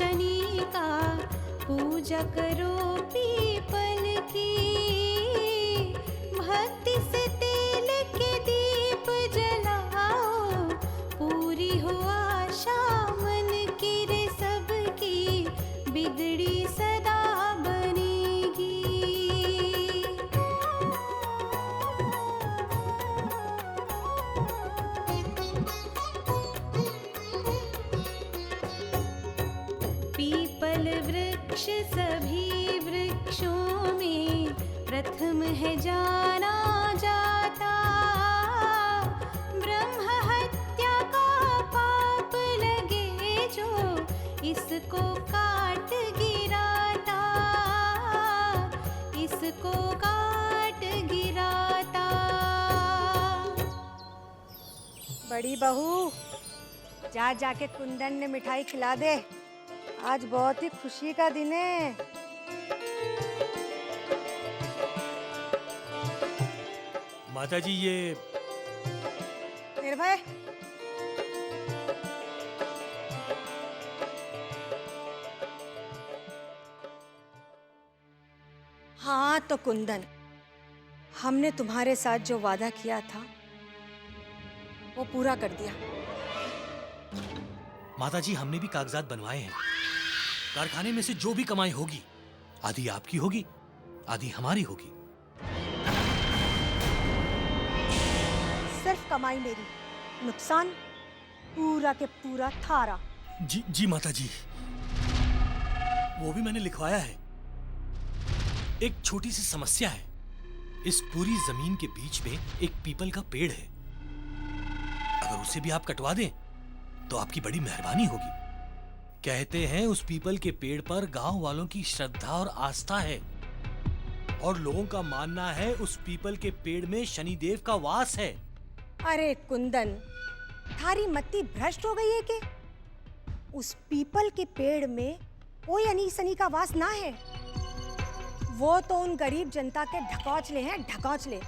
शनि का, पूजा करो पीपल की। भक्ति से तेल के दीप जलाओ, पूरी हो आशा मन की रे सबकी, बिगड़ी सदा बनेगी। पीपल वृक्ष सभी वृक्षों में प्रथम है जाना जाता। ब्रह्म हत्या का पाप लगे जो, इसको काट गिराता, इसको काट गिराता। बड़ी बहू, जा जाके कुंदन ने मिठाई खिला दे, आज बहुत ही खुशी का दिन है। माताजी ये निर्भय, हाँ तो कुंदन, हमने तुम्हारे साथ जो वादा किया था वो पूरा कर दिया। माताजी हमने भी कागजात बनवाए हैं। कारखाने में से जो भी कमाई होगी, आधी आपकी होगी, आधी हमारी होगी। सिर्फ कमाई मेरी, नुकसान पूरा के पूरा थारा। जी माताजी, वो भी मैंने लिखवाया है। एक छोटी सी समस्या है, इस पूरी जमीन के बीच में एक पीपल का पेड़ है। अगर उसे भी आप कटवा दें तो आपकी बड़ी मेहरबानी होगी। कहते हैं उस पीपल के पेड़ पर गांव वालों की श्रद्धा और आस्था है, और लोगों का मानना है उस पीपल के पेड़ में शनिदेव का वास है। अरे कुंदन, थारी मत्ती भ्रष्ट हो गई है कि उस पीपल के पेड़ में कोई अनी सनी का वास ना है। वो तो उन गरीब जनता के ढकोचले हैं, ढकोचले।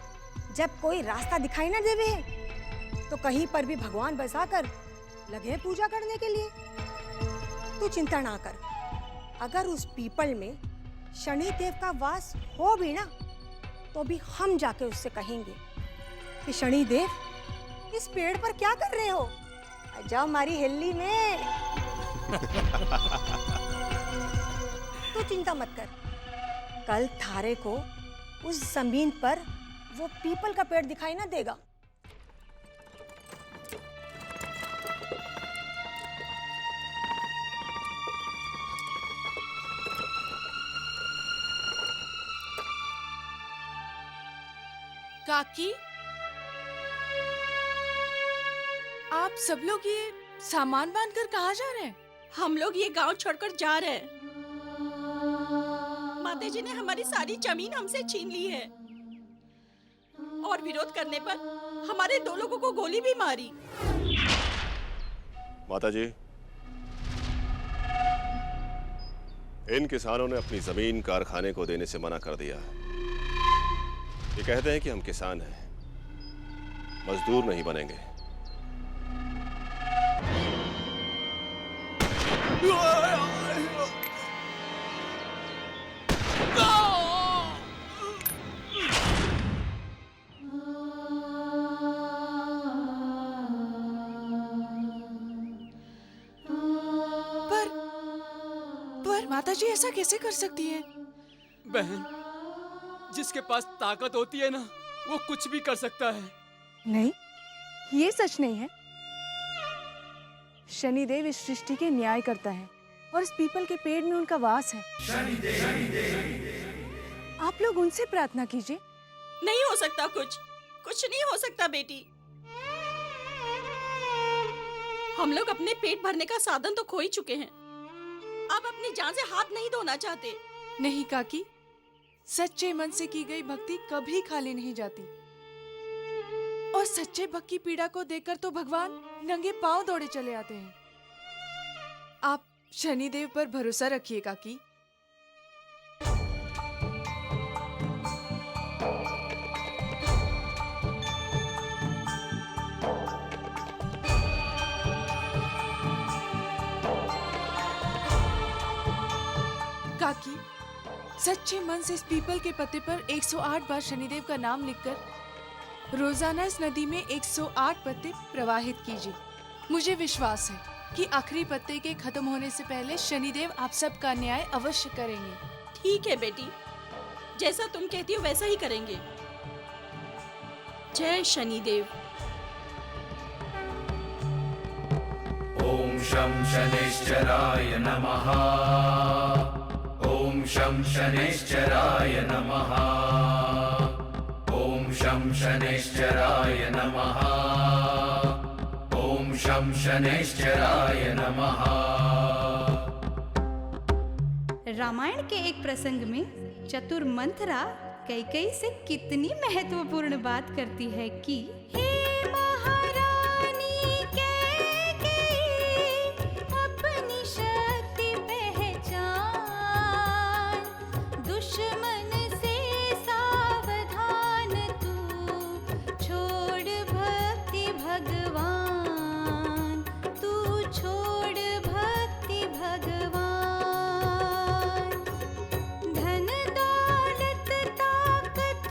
जब कोई रास्ता दिखाई ना देवे तो कहीं पर भी भगवान बसाकर लगे पूजा करने के लिए। तू चिंता ना कर, अगर उस पीपल में शनिदेव का वास हो भी ना तो भी हम जाके उससे कहेंगे कि शनिदेव इस पेड़ पर क्या कर रहे हो, जाओ हमारी हिल्ली में। तू चिंता मत कर, कल थारे को उस जमीन पर वो पीपल का पेड़ दिखाई ना देगा। काकी, आप सब लोग ये सामान बांधकर कहाँ जा रहे हैं? हम लोग ये गांव छोड़कर जा रहे हैं। माताजी ने हमारी सारी जमीन हमसे छीन ली है और विरोध करने पर हमारे 2 लोगों को गोली भी मारी। माताजी, इन किसानों ने अपनी जमीन कारखाने को देने से मना कर दिया है। ये कहते हैं कि हम किसान हैं, मजदूर नहीं बनेंगे। पर माताजी ऐसा कैसे कर सकती है? बहन, जिसके पास ताकत होती है ना, वो कुछ भी कर सकता है। नहीं, ये सच नहीं है। शनिदेव इस सृष्टि के न्याय करता है और इस पीपल के पेड़ में उनका वास है। आप लोग उनसे प्रार्थना कीजिए। नहीं हो सकता, कुछ नहीं हो सकता बेटी। हम लोग अपने पेट भरने का साधन तो खो ही चुके हैं। आप अपनी जान से हाथ नहीं धोना चाहते? नहीं काकी, सच्चे मन से की गई भक्ति कभी खाली नहीं जाती, और सच्चे भक्त की पीड़ा को देखकर तो भगवान नंगे पांव दौड़े चले आते हैं। आप शनिदेव पर भरोसा रखिए काकी। सच्चे मन से इस पीपल के पत्ते पर 108 बार शनिदेव का नाम लिखकर रोजाना इस नदी में 108 पत्ते प्रवाहित कीजिए। मुझे विश्वास है कि आखिरी पत्ते के खत्म होने से पहले शनिदेव आप सबका न्याय अवश्य करेंगे। ठीक है बेटी, जैसा तुम कहती हो वैसा ही करेंगे। जय शनिदेव। ॐ शं शनैश्चराय नमः। ॐ शं शनैश्चराय नमः। ॐ शं शनैश्चराय नमः। ॐ शं शनैश्चराय नमः। रामायण के एक प्रसंग में चतुर मंथरा कैकेयी से कितनी महत्वपूर्ण बात करती है कि हे महारानी कैकेयी, अपनी शक्ति पहचान, दुश्मन से सावधान तू, छोड़ भक्ति भगवान, तू छोड़ भक्ति भगवान। धन दौलत ताकत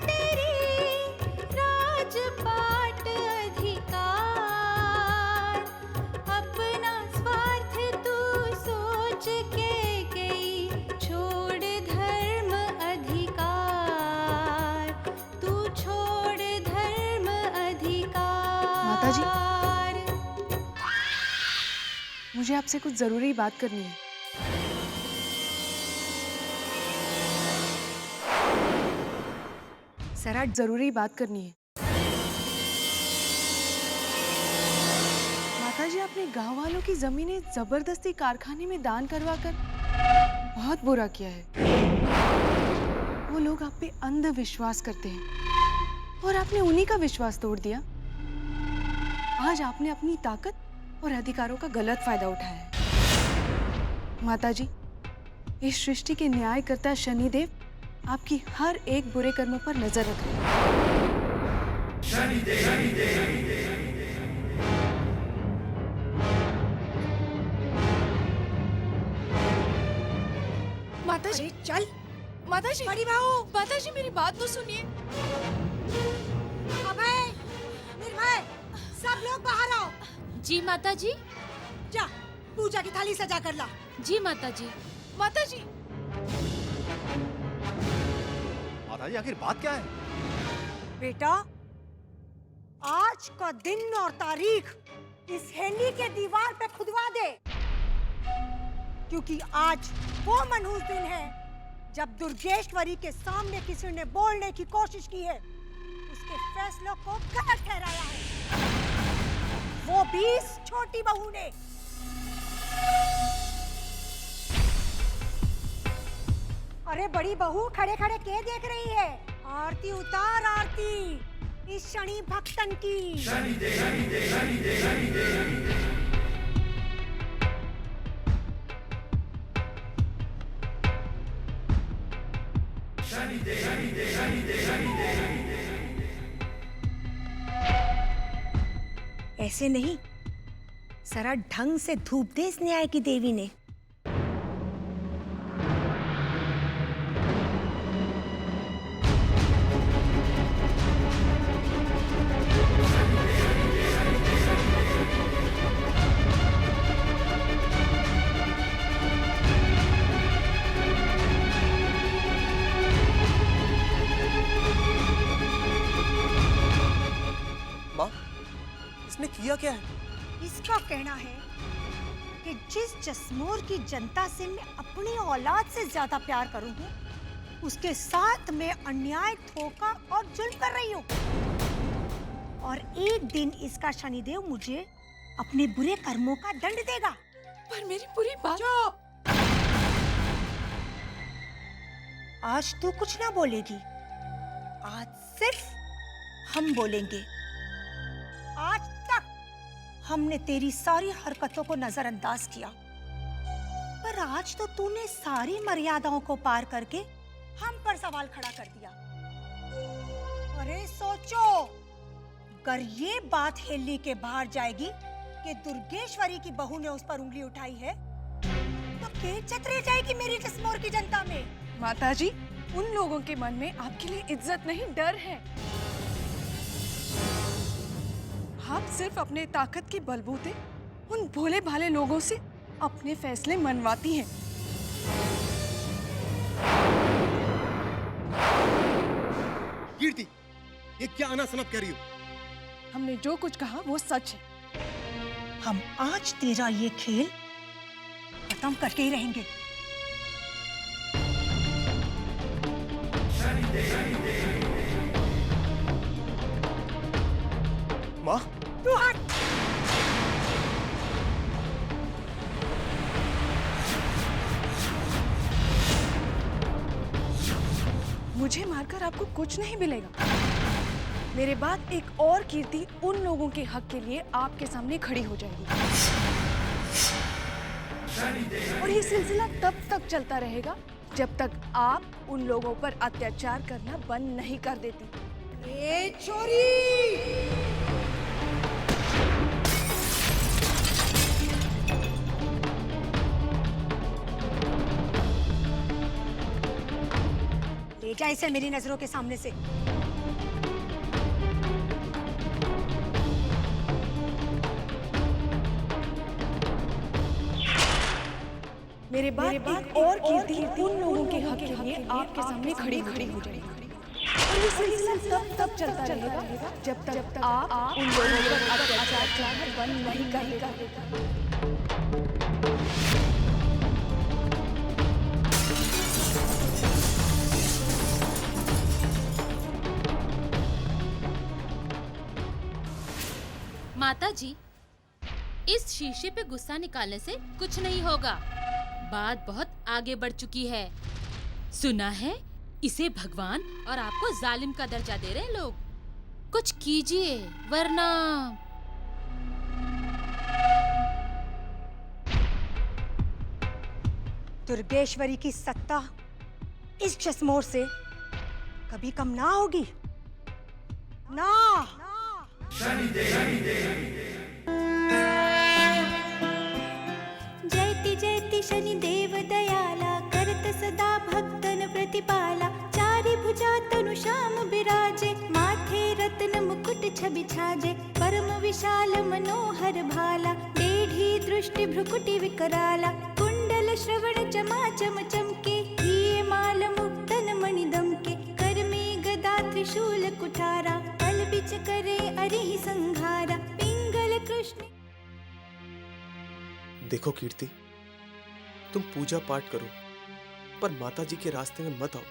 तेरी, राजपाट अधिकार, अपना स्वार्थ तू सोच के गई, छोड़ धर्म अधिकार, तू छोड़ धर्म अधिकार। माताजी, मुझे आपसे कुछ जरूरी बात करनी है। सरा, जरूरी बात करनी है। माताजी, आपने गांव वालों की जमीनें जबरदस्ती कारखाने में दान करवा कर बहुत बुरा किया है। वो लोग आप पे अंधविश्वास करते हैं और आपने उन्हीं का विश्वास तोड़ दिया। आज आपने अपनी ताकत और अधिकारों का गलत फायदा उठाया है। माताजी, इस सृष्टि के न्यायकर्ता शनिदेव आपकी हर एक बुरे कर्मों पर नजर रख रहे हैं। माताजी, चल माताजी, बड़ी बहू, माताजी मेरी बात तो सुनिए। अभय, निर्भय, सब लोग बाहर आओ। जी माताजी। जा, पूजा की थाली सजा कर ला। जी माताजी। माताजी, माताजी आखिर बात क्या है? बेटा, आज का दिन और तारीख इस हेली के दीवार पे खुदवा दे, क्योंकि आज वो मनहूस दिन है जब दुर्गेश्वरी के सामने किसी ने बोलने की कोशिश की है, उसके फैसलों को गलत ठहराया है, वो भी इस छोटी बहू ने। अरे बड़ी बहू, खड़े खड़े क्या देख रही है? आरती उतार, आरती इस शनि भक्तन की। ऐसे नहीं, जरा ढंग से धूप दे इस न्याय की देवी ने। माँ, इसने किया क्या है? इसका कहना है कि जिस जसमोर की जनता से मैं अपनी औलाद से ज्यादा प्यार करूं हूं, उसके साथ मैं अन्याय, धोखा और जुल्म कर रही हूं। और एक दिन इसका शनिदेव मुझे अपने बुरे कर्मों का दंड देगा। पर मेरी पूरी बात। चुप! आज तू कुछ ना बोलेगी, आज सिर्फ हम बोलेंगे। आज तक हमने तेरी सारी हरकतों को नजरअंदाज किया, पर आज तो तूने सारी मर्यादाओं को पार करके हम पर सवाल खड़ा कर दिया। अरे सोचो, अगर ये बात हेली के बाहर जाएगी कि दुर्गेश्वरी की बहू ने उस पर उंगली उठाई है, तो क्या इज्जत रह जाएगी मेरी जसमोर की जनता में? माताजी, उन लोगों के मन में आपके लिए इज्जत नहीं, डर है। आप सिर्फ अपने ताकत के बलबूते उन भोले भाले लोगों से अपने फैसले मनवाती हैं। कीर्ति, ये क्या अनासनत कह रही हो? हमने जो कुछ कहा वो सच है। हम आज तेरा ये खेल खत्म करके ही रहेंगे। माँ, तू हट। मुझे मारकर आपको कुछ नहीं मिलेगा। मेरे बाद एक और कीर्ति उन लोगों के हक के लिए आपके सामने खड़ी हो जाएगी, और ये सिलसिला तब तक चलता रहेगा जब तक आप उन लोगों पर अत्याचार करना बंद नहीं कर देती। ए चोरी! ले जा इसे मेरी नजरों के सामने से। मेरे बाद एक और कीर्ति उन लोगों के हक के लिए आपके सामने खड़ी हो जाएगी, और ये सिलसिला तब चलता रहेगा जब तक आप उन लोगों पर अत्याचार करना बंद नहीं कर देगा। माताजी, इस शीशे पे गुस्सा निकालने से कुछ नहीं होगा। बात बहुत आगे बढ़ चुकी है। सुना है इसे भगवान और आपको जालिम का दर्जा दे रहे हैं लोग। कुछ कीजिए वरना। दुर्गेश्वरी की सत्ता इस जसमोर से कभी कम ना होगी ना। जयति जयति शनिदेव दयाला, करत सदा भक्तन प्रतिपाला। चारि भुजा तनु श्याम बिराजे, माथे रत्न मुकुट छवि छाजे। परम विशाल मनोहर भाला, टेढ़ी दृष्टि भ्रुकुटि विकराला। कुंडल श्रवण चमाचम चमके, हिये माल मुक्तन मणि दमके। कर में गदा त्रिशूल कुठारा, पल बिच करे अरिहि संघारा। पिंगल कृष्ण। देखो कीर्ति, तुम पूजा पाठ करो, पर माताजी के रास्ते में मत आओ।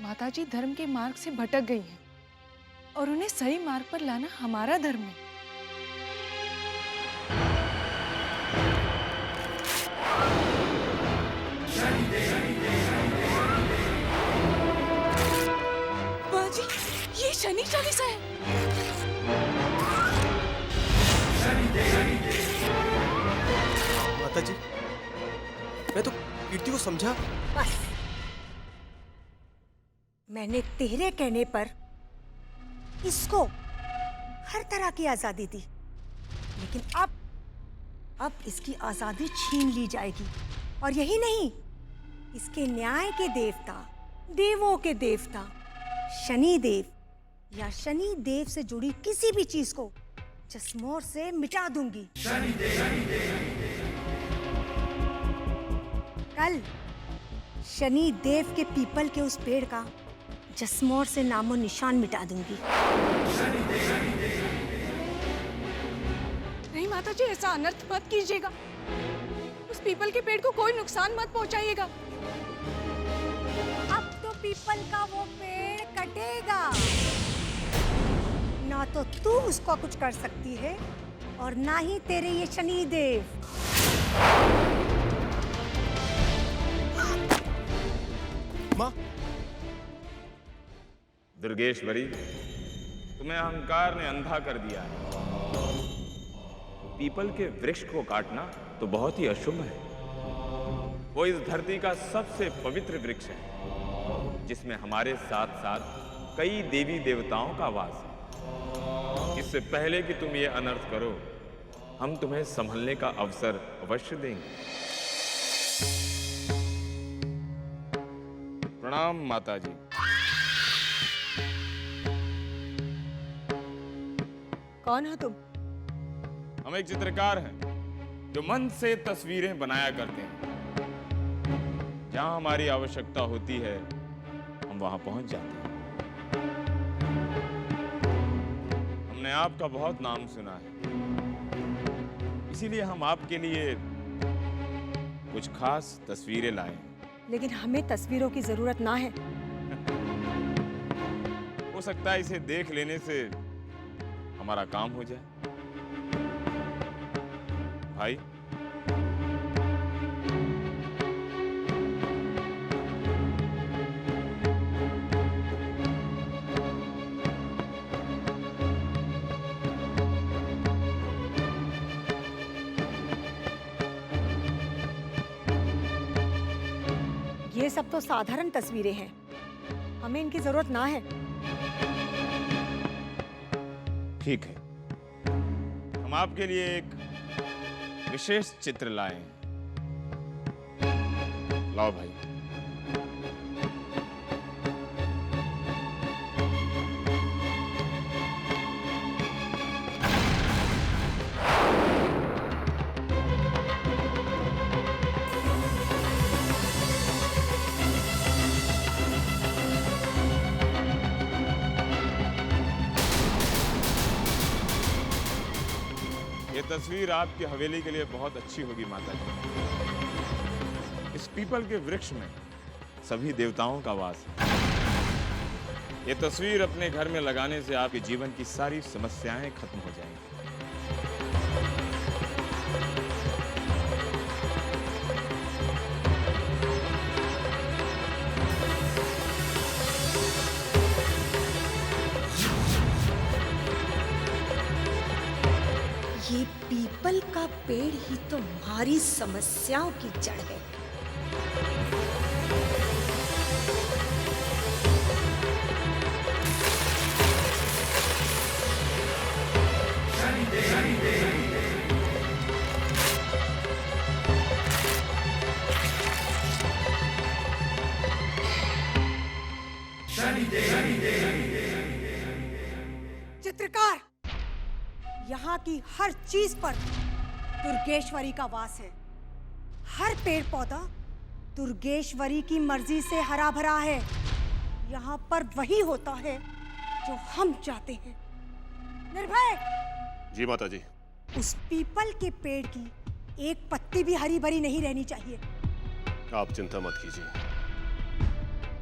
माताजी धर्म के मार्ग से भटक गई हैं, और उन्हें सही मार्ग पर लाना हमारा धर्म है। बाजी, ये शनि चालीसा है। माताजी, मैं तो कीर्ति को समझा। बस, मैंने तेरे कहने पर इसको हर तरह की आजादी दी, लेकिन अब इसकी आजादी छीन ली जाएगी। और यही नहीं, इसके न्याय के देवता, देवों के देवता शनि देव या शनि देव से जुड़ी किसी भी चीज को जसमोर से मिटा दूंगी। कल शनि देव के पीपल के उस पेड़ का जसमोर से नामो निशान मिटा दूंगी। नहीं माताजी, ऐसा अनर्थ मत कीजिएगा। उस पीपल के पेड़ को कोई नुकसान मत पहुंचाइएगा। अब तो पीपल का वो पेड़ कटेगा। ना तो तू उसको कुछ कर सकती है और ना ही तेरे ये शनि देव। माँ, दुर्गेश्वरी, तुम्हें अहंकार ने अंधा कर दिया है। पीपल के वृक्ष को काटना तो बहुत ही अशुभ है। वो इस धरती का सबसे पवित्र वृक्ष है, जिसमें हमारे साथ साथ कई देवी देवताओं का वास है। इससे पहले कि तुम ये अनर्थ करो, हम तुम्हें संभलने का अवसर अवश्य देंगे। प्रणाम माता जी। कौन हो तुम? हम एक चित्रकार हैं जो मन से तस्वीरें बनाया करते हैं। जहां हमारी आवश्यकता होती है हम वहां पहुंच जाते हैं। हमने आपका बहुत नाम सुना है, इसीलिए हम आपके लिए कुछ खास तस्वीरें लाए हैं। लेकिन हमें तस्वीरों की जरूरत ना है। हो सकता है इसे देख लेने से हमारा काम हो जाए। भाई, ये सब तो साधारण तस्वीरें हैं, हमें इनकी जरूरत ना है। ठीक है, हम आपके लिए एक विशेष चित्र लाए हैं। लाओ भाई। ये तस्वीर आपकी हवेली के लिए बहुत अच्छी होगी माता जी। इस पीपल के वृक्ष में सभी देवताओं का वास है। ये तस्वीर अपने घर में लगाने से आपके जीवन की सारी समस्याएं खत्म हो जाएंगी। ये पीपल का पेड़ ही तुम्हारी समस्याओं की जड़ है। चित्रकार, यहाँ की हर चीज पर दुर्गेश्वरी का वास है। हर पेड़ पौधा दुर्गेश्वरी की मर्जी से हरा भरा है। यहाँ पर वही होता है जो हम चाहते हैं। निर्भय, जी माता जी। उस पीपल के पेड़ की एक पत्ती भी हरी भरी नहीं रहनी चाहिए। आप चिंता मत कीजिए,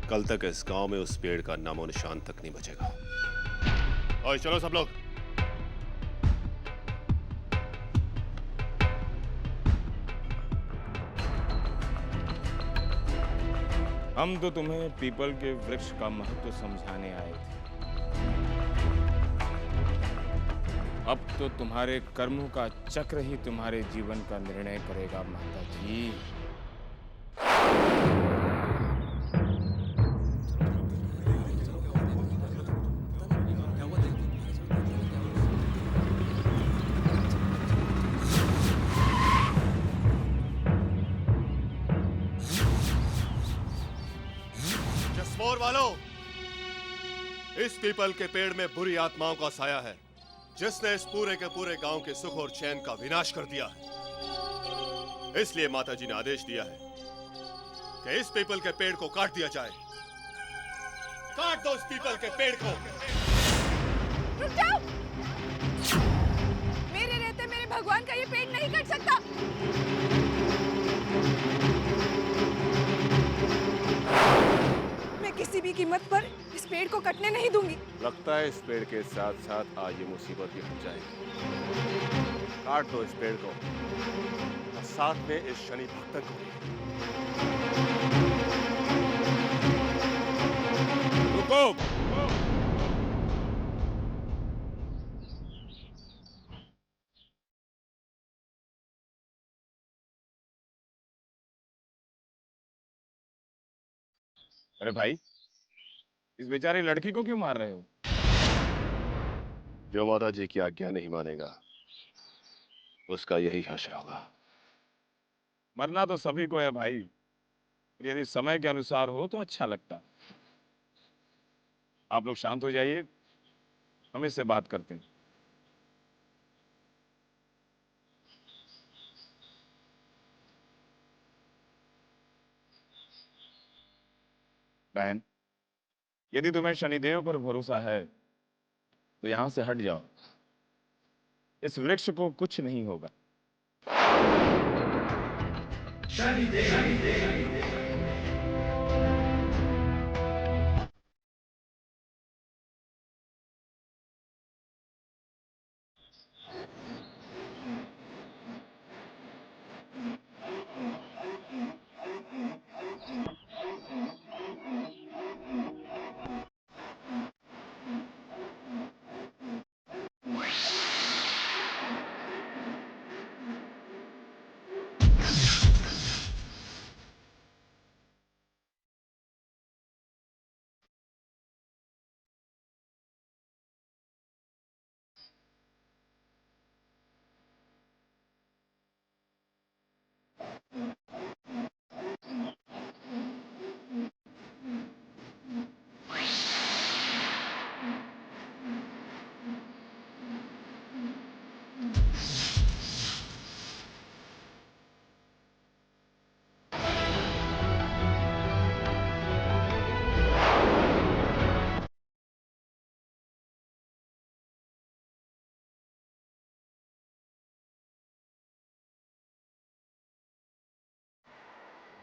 कल तक इस गांव में उस पेड़ का नामो निशान तक नहीं बचेगा। और चलो सब लोग। हम तो तुम्हें पीपल के वृक्ष का महत्व समझाने आए थे। अब तो तुम्हारे कर्मों का चक्र ही तुम्हारे जीवन का निर्णय करेगा माता जी। जसमोर वालों, इस पीपल के पेड़ में बुरी आत्माओं का साया है, जिसने इस पूरे के पूरे गांव के सुख और चैन का विनाश कर दिया है। इसलिए माताजी ने आदेश दिया है कि इस पीपल के पेड़ को काट दिया जाए। काट दो इस पीपल के पेड़ को। रुक जाओ! मेरे रहते मेरे भगवान का ये पेड़ नहीं कट सकता। मैं किसी भी कीमत पर इस पेड़ को कटने नहीं दूंगी। लगता है इस पेड़ के साथ साथ आज ये मुसीबत भी हट जाएगी। काट दो इस पेड़ को और साथ में इस शनि भक्त को। रुको! अरे भाई, इस बेचारे लड़की को क्यों मार रहे हो? जो माता जी की आज्ञा नहीं मानेगा उसका यही हश्र होगा। मरना तो सभी को है भाई, यदि समय के अनुसार हो तो अच्छा लगता। आप लोग शांत हो जाइए, हम इससे बात करते हैं। बहन, यदि तुम्हें शनिदेव पर भरोसा है तो यहां से हट जाओ। इस वृक्ष को कुछ नहीं होगा।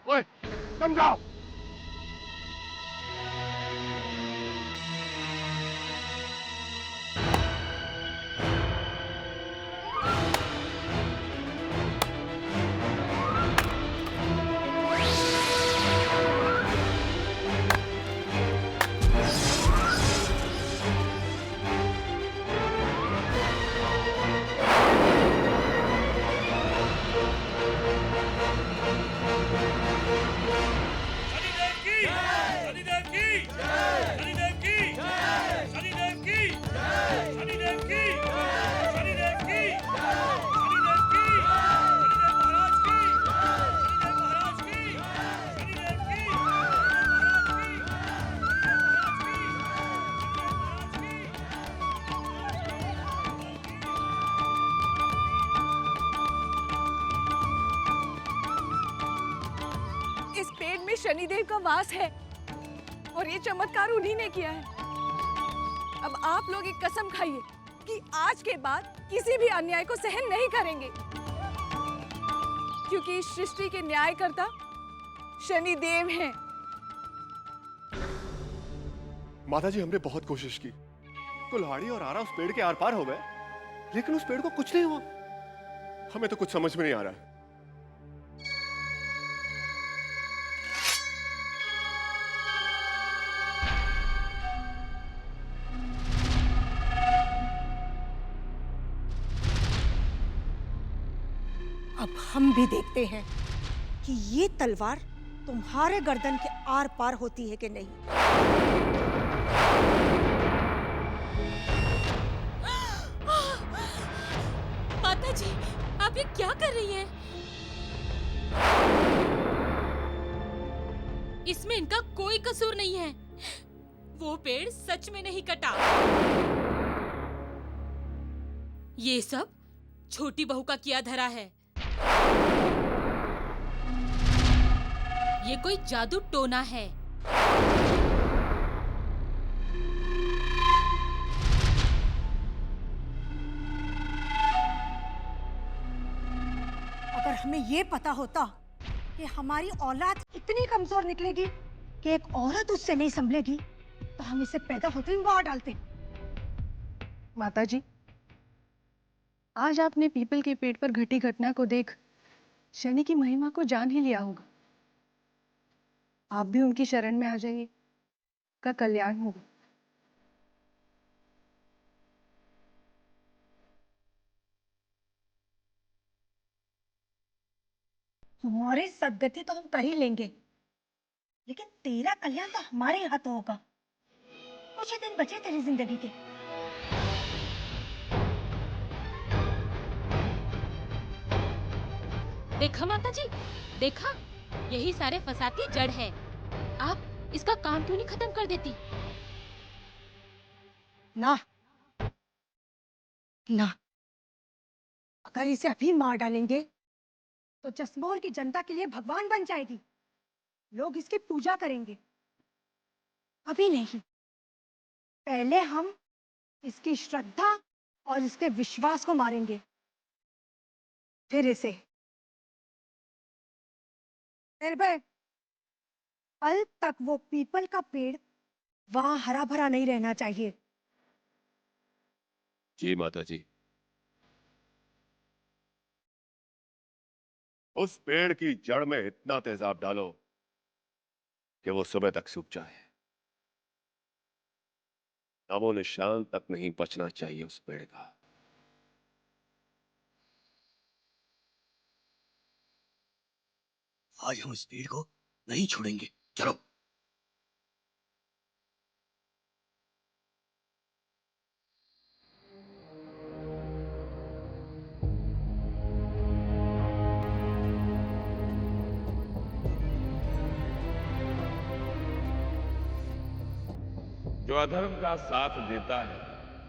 ओए, समझाओ। इस पेड़ में शनिदेव का वास है और ये चमत्कार उन्हीं ने किया है। अब आप लोग एक कसम खाइए कि आज के बाद किसी भी अन्याय को सहन नहीं करेंगे, क्योंकि इस सृष्टि के न्यायकर्ता शनिदेव हैं। माताजी, हमने बहुत कोशिश की। कुल्हाड़ी और आरा उस पेड़ के आर पार हो गए, लेकिन उस पेड़ को कुछ नहीं हुआ। हमें तो कुछ समझ में नहीं आ रहा है। अब हम भी देखते हैं कि ये तलवार तुम्हारे गर्दन के आर पार होती है कि नहीं। माताजी, आप ये क्या कर रही हैं? इसमें इनका कोई कसूर नहीं है। वो पेड़ सच में नहीं कटा। ये सब छोटी बहू का किया धरा है। ये कोई जादू टोना है। अगर हमें ये पता होता कि हमारी औलाद इतनी कमजोर निकलेगी कि एक औरत उससे नहीं संभलेगी, तो हम इसे पैदा होते ही मार डालते। माताजी, आज आपने पीपल के पेड़ पर घटी घटना को देख शनि की महिमा को जान ही लिया होगा। आप भी उनकी शरण में आ जाइए, का कल्याण होगा। तुम्हारी सदगति तो हम कर ही लेंगे, लेकिन तेरा कल्याण तो हमारे हाथों होगा। कुछ ही दिन बचे तेरी जिंदगी के। देखा माताजी, देखा? यही सारे फसाद की जड़ है। आप इसका काम क्यों नहीं खत्म कर देती? ना ना, अगर इसे अभी मार डालेंगे तो जसमोर की जनता के लिए भगवान बन जाएगी। लोग इसकी पूजा करेंगे। अभी नहीं, पहले हम इसकी श्रद्धा और इसके विश्वास को मारेंगे, फिर इसे। निर्भय, कल तक वो पीपल का पेड़ वहां हरा भरा नहीं रहना चाहिए। जी माता जी। उस पेड़ की जड़ में इतना तेजाब डालो कि वो सुबह तक सूख जाए। नामो निशान तक नहीं बचना चाहिए उस पेड़ का। आज हम इस पेड़ को नहीं छोड़ेंगे। चलो। जो अधर्म का साथ देता है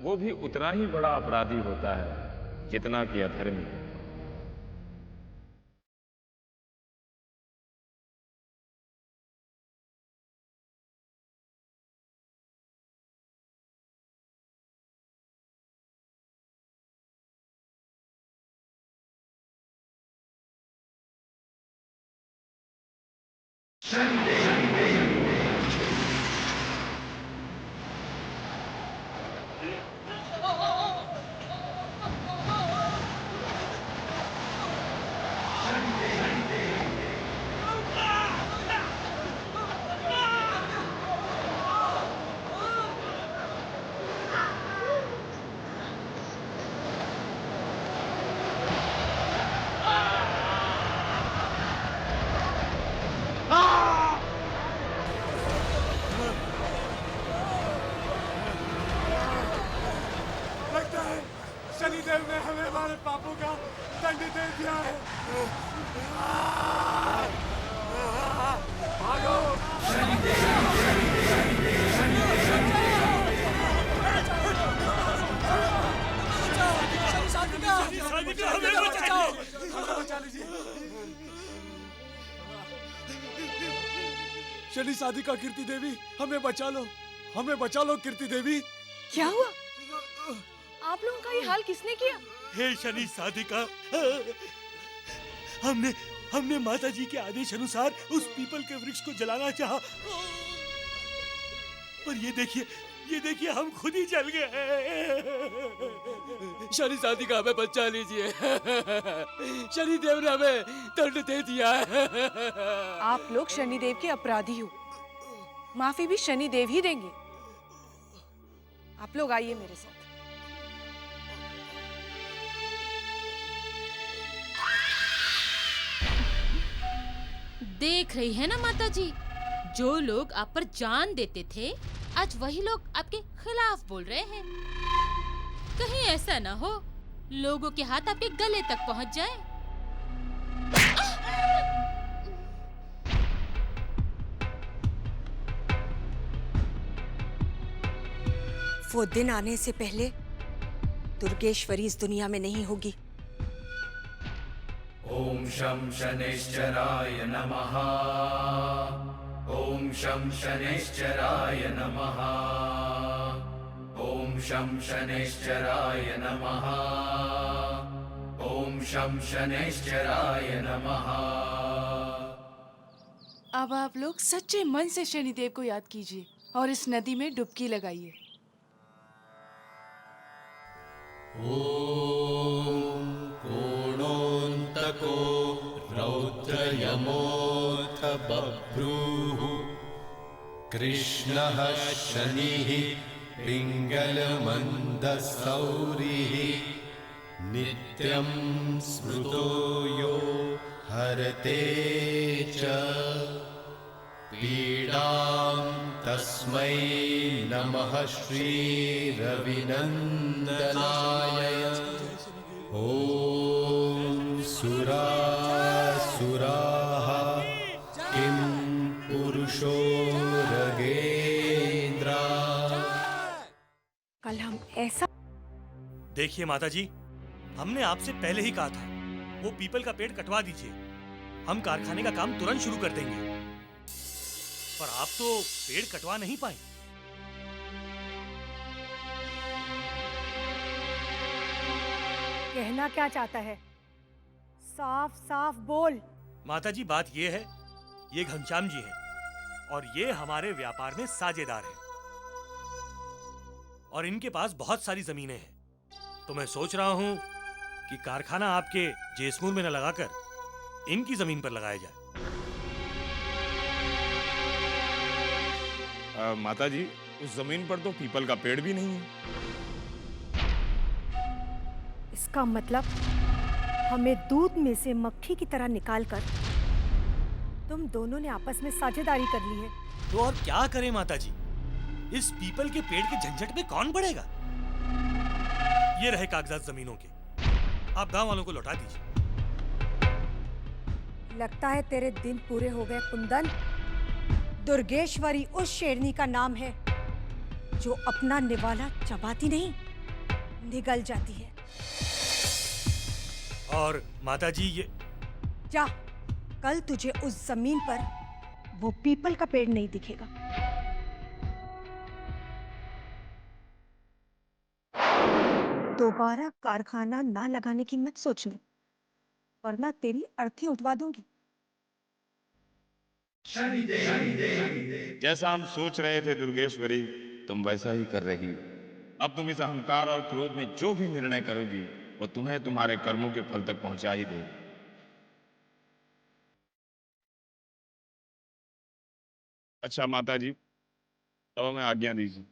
वो भी उतना ही बड़ा अपराधी होता है जितना कि अधर्मी। लगता है शनिदेव ने हमें हमारे पापों का दंड दे दिया है। भागो! शनि साधिका कीर्ति देवी, हमें बचा लो, हमें बचा लो कीर्ति देवी। क्या हुआ? आप लोगों का ये हाल किसने किया? हे शनि साधिका, हमने माता जी के आदेश अनुसार उस पीपल के वृक्ष को जलाना चाहा, पर ये देखिए हम खुद ही जल गए। शनि साधिका, हमें बचा लीजिए। शनि देव ने हमें दंड दे दिया है। आप लोग शनिदेव के अपराधी हो, माफी भी शनिदेव ही देंगे। आप लोग आइए मेरे साथ। देख रही है ना माता जी, जो लोग आप पर जान देते थे आज वही लोग आपके खिलाफ बोल रहे हैं। कहीं ऐसा ना हो लोगों के हाथ आपके गले तक पहुंच जाए। वो दिन आने से पहले दुर्गेश्वरी इस दुनिया में नहीं होगी। ओम शं शनैश्चराय नमः। ओम शं शनैश्चराय नमः। ओम शं शनैश्चराय नमः। ओम शं शनैश्चराय नमः। अब आप लोग सच्चे मन से शनिदेव को याद कीजिए और इस नदी में डुबकी लगाइए। ओम कोणोन्तको रौद्रयमोऽथ बभ्रूः। कृष्णः शनिः पिङ्गलमन्दसौरिः। नित्यं स्मृतो यो हरते च पीडां तस्मै नमः श्रीरविनन्दनाय। ॐ सुरासुराः कल हम ऐसा देखिए माता जी, हमने आपसे पहले ही कहा था वो पीपल का पेड़ कटवा दीजिए, हम कारखाने का काम तुरंत शुरू कर देंगे। पर आप तो पेड़ कटवा नहीं पाए। कहना क्या चाहता है? साफ साफ बोल। माता जी बात ये है, ये घनश्याम जी हैं और ये हमारे व्यापार में साझेदार हैं और इनके पास बहुत सारी जमीनें हैं। तो मैं सोच रहा हूँ कि कारखाना आपके जेसमूर में न लगाकर इनकी जमीन पर लगाया जाए। माता जी, उस जमीन पर तो पीपल का पेड़ भी नहीं है। इसका मतलब हमें दूध में से मक्खी की तरह निकालकर तुम दोनों ने आपस में साझेदारी कर ली है। तो और क्या करें माता जी, इस पीपल के पेड़ के झंझट में कौन पड़ेगा? ये रहे कागजात जमीनों के, आप गांव वालों को लौटा दीजिए। लगता है तेरे दिन पूरे हो गए कुंदन। दुर्गेश्वरी उस शेरनी का नाम है जो अपना निवाला चबाती नहीं, निगल जाती है। और माता जी ये जा, कल तुझे उस जमीन पर वो पीपल का पेड़ नहीं दिखेगा। दोबारा कारखाना ना लगाने की मत सोचना, वरना तेरी अर्थी उठवा दूंगी। जैसा हम सोच रहे थे दुर्गेश्वरी, तुम वैसा ही कर रही हो। अब तुम इस अहंकार और क्रोध में जो भी निर्णय करोगी वो तुम्हें तुम्हारे कर्मों के फल तक पहुंचा ही देगी। अच्छा माता जी, अब हमें आज्ञा दीजिए।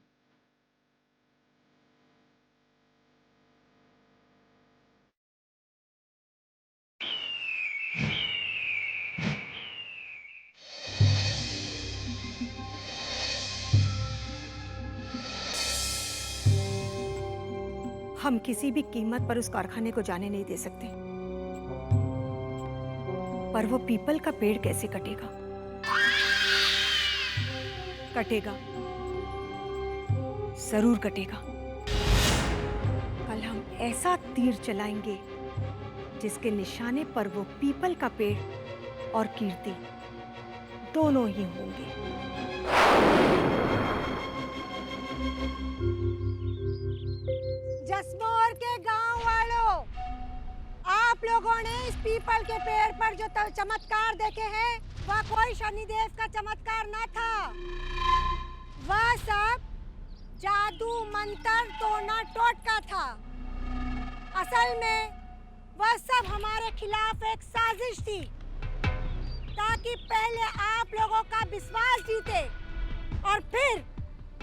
हम किसी भी कीमत पर उस कारखाने को जाने नहीं दे सकते। पर वो पीपल का पेड़ कैसे कटेगा? कटेगा, जरूर कटेगा। कल हम ऐसा तीर चलाएंगे जिसके निशाने पर वो पीपल का पेड़ और कीर्ति दोनों ही होंगे। जसमोर के गांव वालों, आप लोगों ने इस पीपल के पेड़ पर जो चमत्कार देखे हैं वह कोई शनिदेव का चमत्कार न था। वह सब जादू मंत्र टोना टोटका था। असल में वह सब हमारे खिलाफ एक साजिश थी ताकि पहले आप लोगों का विश्वास जीते और फिर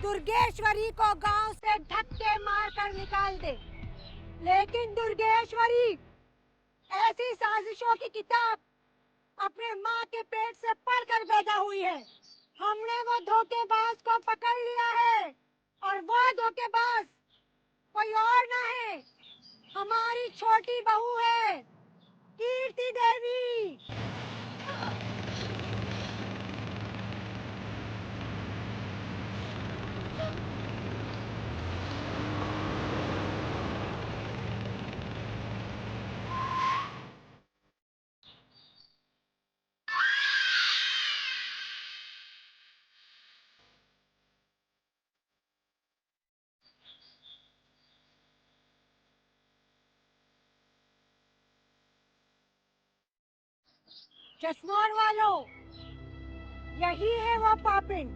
दुर्गेश्वरी को गांव से धक्के मारकर निकाल दे। लेकिन दुर्गेश्वरी ऐसी साजिशों की किताब अपने माँ के पेट से पढ़कर पैदा हुई है। हमने वो धोखेबाज को पकड़ लिया है और वो धोखेबाज कोई और ना है, हमारी छोटी बहू है कीर्ति देवी। चश्मोर वालों, यही है वो पापिन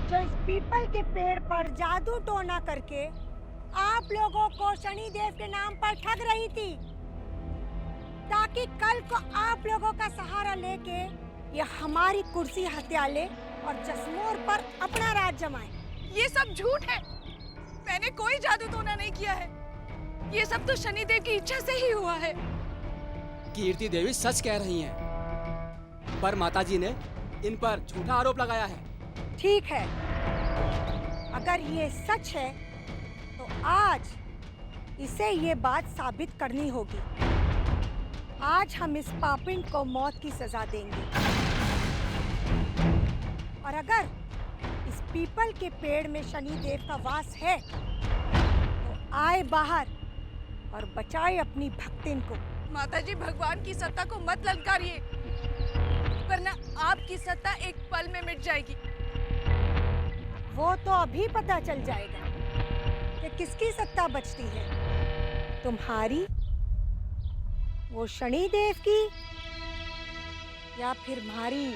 जो इस पीपल के पेड़ पर जादू टोना करके आप लोगों को शनिदेव के नाम पर ठग रही थी ताकि कल को आप लोगों का सहारा लेके ये हमारी कुर्सी हत्या ले और जसमोर पर अपना राज जमाए। ये सब झूठ है। मैंने कोई जादू टोना नहीं किया है। ये सब तो शनिदेव की इच्छा से ही हुआ है। कीर्ति देवी सच कह रही हैं, पर माताजी ने इन पर झूठा आरोप लगाया है। ठीक है, अगर ये सच है तो आज इसे ये बात साबित करनी होगी। आज हम इस पापिन को मौत की सजा देंगे और अगर इस पीपल के पेड़ में शनिदेव का वास है आए बाहर और बचाए अपनी भक्तिन को। माताजी, भगवान की सत्ता को मत ललकारिए, वरना आपकी सत्ता एक पल में मिट जाएगी। वो तो अभी पता चल जाएगा कि किसकी सत्ता बचती है, तुम्हारी, वो शनिदेव की, या फिर हमारी।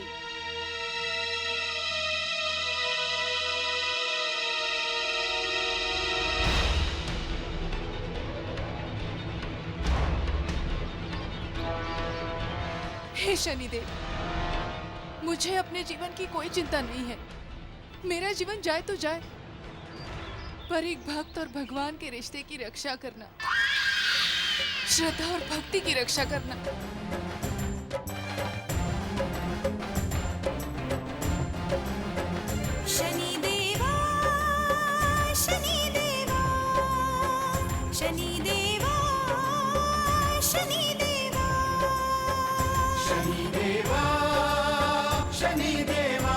हे शनिदेव, मुझे अपने जीवन की कोई चिंता नहीं है। मेरा जीवन जाए तो जाए, पर एक भक्त और भगवान के रिश्ते की रक्षा करना, श्रद्धा और भक्ति की रक्षा करना। शनिदेवा शनिदेवा शनिदेवा शनिदेवा शनिदेवा शनिदेवा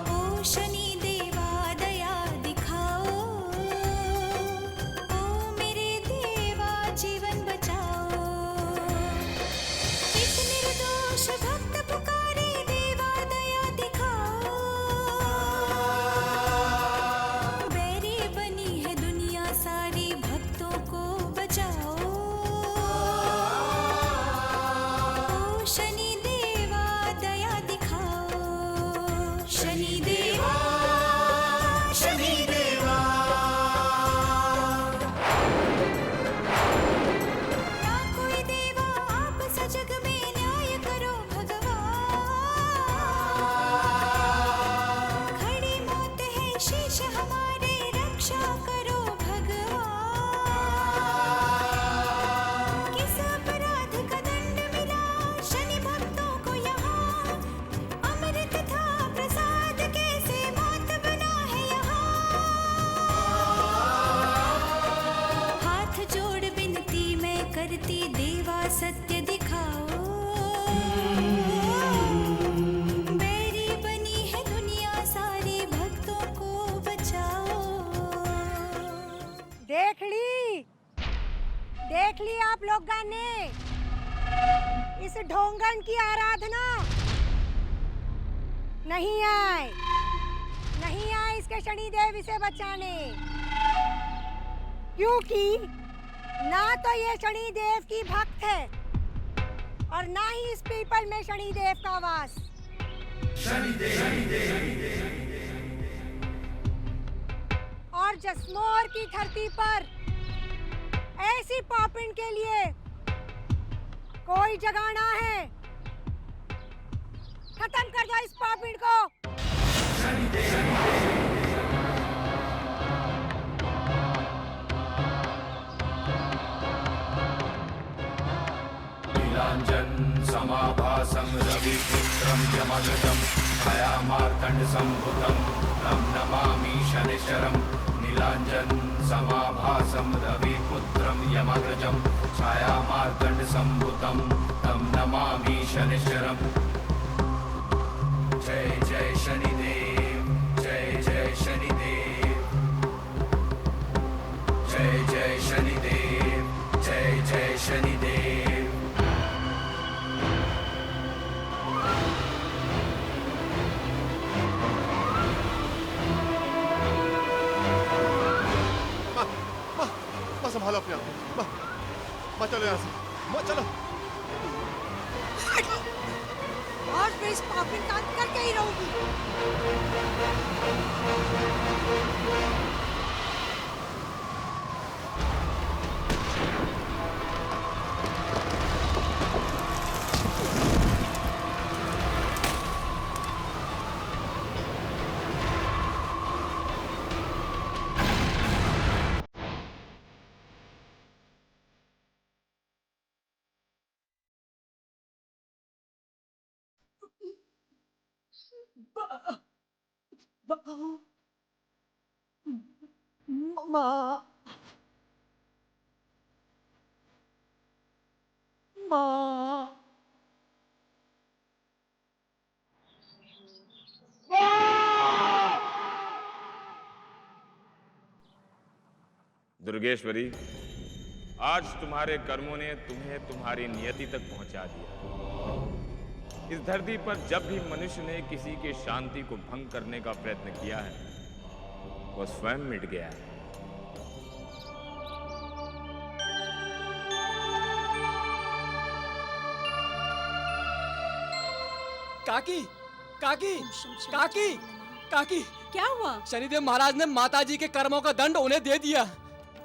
ओ शनिदेवा दया दिखाओ, ओ मेरे देवा जीवन बचाओ। एक निर्दोष भक्त पुकारे, देवा दया दिखाओ। बैरी बनी है दुनिया सारी, भक्तों को बचाओ। ओ शनिदेवा दया दिखाओ, शनिदेवा शनिदेवा। ना कोई देवा आप सा जग में, न्याय करो भगवान। खड़ी मौत है शीश हमारे, रक्षा करो भगवान। किस अपराध का दंड मिला शनि भक्तों को यहाँ, अमृत था प्रसाद कैसे मौत बना है यहाँ। हाथ जोड़ विनती मैं करती, देवा सत्य दिखाओ। बैरी बनी है दुनिया सारी, भक्तों को बचाओ। देख ली आप लोग गाने इस ढोंगन की आराधना। नहीं आए इसके शनिदेव इसे बचाने, क्योंकि ना तो ये शनिदेव की भक्त है और ना ही इस पीपल में शनिदेव का वास। और जसमोर की धरती पर ऐसी पापिन के लिए कोई जगह ना है। खत्म कर दो इस पापिन को। नीलांजन समाभासं रविपुत्रं यमगजं छायामार्तण्ड संभुतं तं नमामि शनिश्चरम्। नीलांजन समाभासं रविपुत्रं यमगजं छायामार्तण्ड संभुतं तं नमामि शनिश्चरम्। जय जय शनिदेव, जय जय शनिदेव, जय जय शनिदेव, जय जय शनिदेव। संभालो अपने आप को। माँ चलो यहाँ से, माँ चलो। आज मैं इस पापिन का अंत करके ही रहूंगी। माँ, माँ। दुर्गेश्वरी, आज तुम्हारे कर्मों ने तुम्हें तुम्हारी नियति तक पहुंचा दिया। इस धरती पर जब भी मनुष्य ने किसी की शांति को भंग करने का प्रयत्न किया है, वो स्वयं मिट गया है। काकी, काकी, काकी, काकी, क्या हुआ? शनिदेव महाराज ने माताजी के कर्मों का दंड उन्हें दे दिया।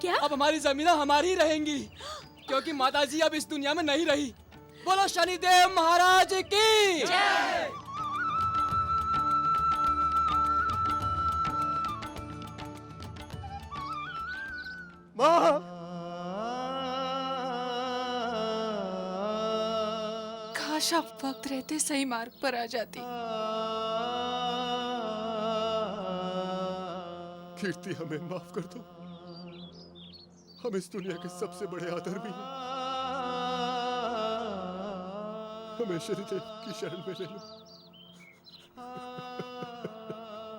क्या? अब हमारी जमीनें हमारी ही रहेंगी, क्योंकि माताजी अब इस दुनिया में नहीं रही। बोलो शनिदेव महाराज की जय। काश आप वक्त रहते सही मार्ग पर आ जाती। कीर्ति, हमें माफ कर दो। हम इस दुनिया के सबसे बड़े अधर्मी हैं। हमें शनिदेव की शरण में ले लो।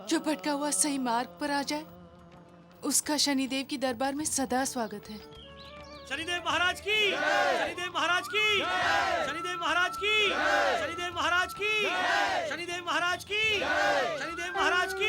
जो भटका हुआ सही मार्ग पर आ जाए, उसका शनिदेव की दरबार में सदा स्वागत है। शनिदेव महाराज की, शनिदेव महाराज की, शनिदेव महाराज की, शनिदेव महाराज की, शनिदेव महाराज की, शनिदेव महाराज की।